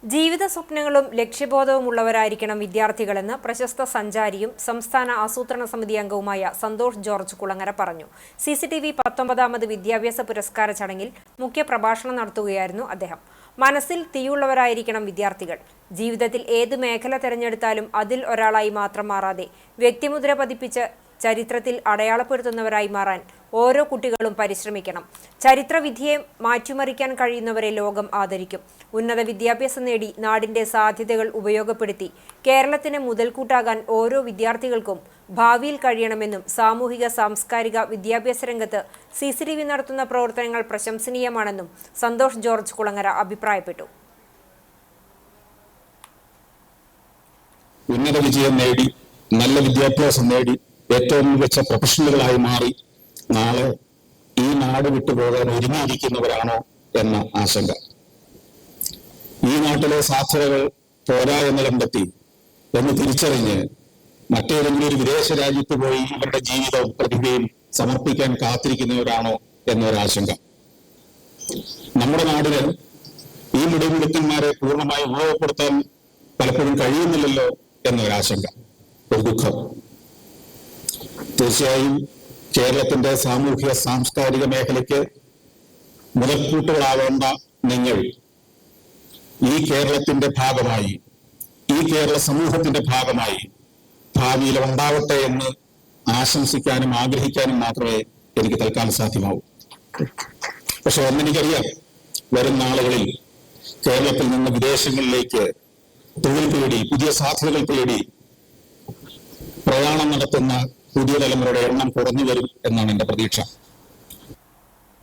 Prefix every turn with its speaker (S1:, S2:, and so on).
S1: ജീവിത സ്വപ്നങ്ങളും ലക്ഷ്യബോധവുമുള്ളവരായിരിക്കണം വിദ്യാർത്ഥികളെന്ന് പ്രശസ്ത സഞ്ചാരിയും സംസ്ഥാന ആസൂത്രണ സമിതി അംഗവുമായ സന്തോഷ് ജോർജ് കുളങ്ങര പറഞ്ഞു. CCTV 19ാമത് വിദ്യാഭ്യാസ പുരസ്കാര ചടങ്ങിൽ മുഖ്യപ്രഭാഷണം നടത്തുകയായിരുന്നു അദ്ദേഹം. മനസ്സിൽ തീയുള്ളവരായിരിക്കണം വിദ്യാർത്ഥികൾ. ജീവിതത്തിൽ ഏത് മേഖല തിരഞ്ഞെടുത്താലും അതിൽ ഒരാളായി മാത്രം മാറാതെ വ്യക്തിമുദ്ര പതിപ്പിച്ച് ചരിത്രത്തിൽ അടയാളപ്പെടുത്തുന്നവരായി മാറാൻ ഓരോ കുട്ടികളും പരിശ്രമിക്കണം. ചരിത്രവിധിയെ മാറ്റിമറിക്കാൻ കഴിയുന്നവരെ ലോകം ആദരിക്കും. ഉന്നത വിദ്യാഭ്യാസം നേടി നാടിന്റെ സാധ്യതകൾ ഉപയോഗപ്പെടുത്തി കേരളത്തിന് മുതൽക്കൂട്ടാകാൻ ഓരോ വിദ്യാർത്ഥികൾക്കും ഭാവിയിൽ കഴിയണമെന്നും സാമൂഹിക സാംസ്കാരിക വിദ്യാഭ്യാസ രംഗത്ത് CCTV നടത്തുന്ന പ്രവർത്തനങ്ങൾ പ്രശംസനീയമാണെന്നും സന്തോഷ് ജോർജ് കുളങ്ങര അഭിപ്രായപ്പെട്ടു.
S2: ഉന്നത വിജയം നേടി നല്ല വിദ്യാഭ്യാസം നേടി ഏറ്റവും മികച്ച പ്രൊഫഷണലുകളായി മാറി നാളെ ഈ നാട് വിട്ടുപോകാൻ ഒരുങ്ങിയിരിക്കുന്നവരാണോ എന്ന ആശങ്ക. ഈ നാട്ടിലെ സാധ്യതകൾ പോരാ എന്ന് കണ്ടെത്തി എന്ന് തിരിച്ചറിഞ്ഞ് മറ്റേതെങ്കിലും ഒരു വിദേശ രാജ്യത്ത് പോയി ഇവരുടെ ജീവിതവും പ്രതിഭയും സമർപ്പിക്കാൻ കാത്തിരിക്കുന്നവരാണോ എന്നൊരാശങ്ക. നമ്മുടെ നാടിന് ഈ മിടുമിടുക്കന്മാരെ പൂർണ്ണമായി ഉപയോഗപ്പെടുത്താൻ പലപ്പോഴും കഴിയുന്നില്ലല്ലോ എന്നൊരാശങ്ക, ഒരു ദുഃഖം. തീർച്ചയായും കേരളത്തിന്റെ സാമൂഹിക സാംസ്കാരിക മേഖലയ്ക്ക് മുതൽക്കൂട്ടുകളാവേണ്ട നിങ്ങൾ ഈ കേരളത്തിന്റെ ഭാഗമായി, ഈ കേരള സമൂഹത്തിന്റെ ഭാഗമായി ഭാവിയിൽ ഉണ്ടാവട്ടെ എന്ന് ആശംസിക്കാനും ആഗ്രഹിക്കാനും മാത്രമേ എനിക്ക് തൽക്കാലം സാധ്യമാവൂ. പക്ഷെ ഒന്നെനിക്കറിയാം, വരും നാളുകളിൽ കേരളത്തിൽ നിന്ന് വിദേശങ്ങളിലേക്ക് തൊഴിൽ തേടി പുതിയ സാധ്യതകൾ തേടി പ്രയാണം നടത്തുന്ന പുതിയ തലമുറയുടെ എണ്ണം കുറഞ്ഞു വരും എന്നാണ് എന്റെ പ്രതീക്ഷ.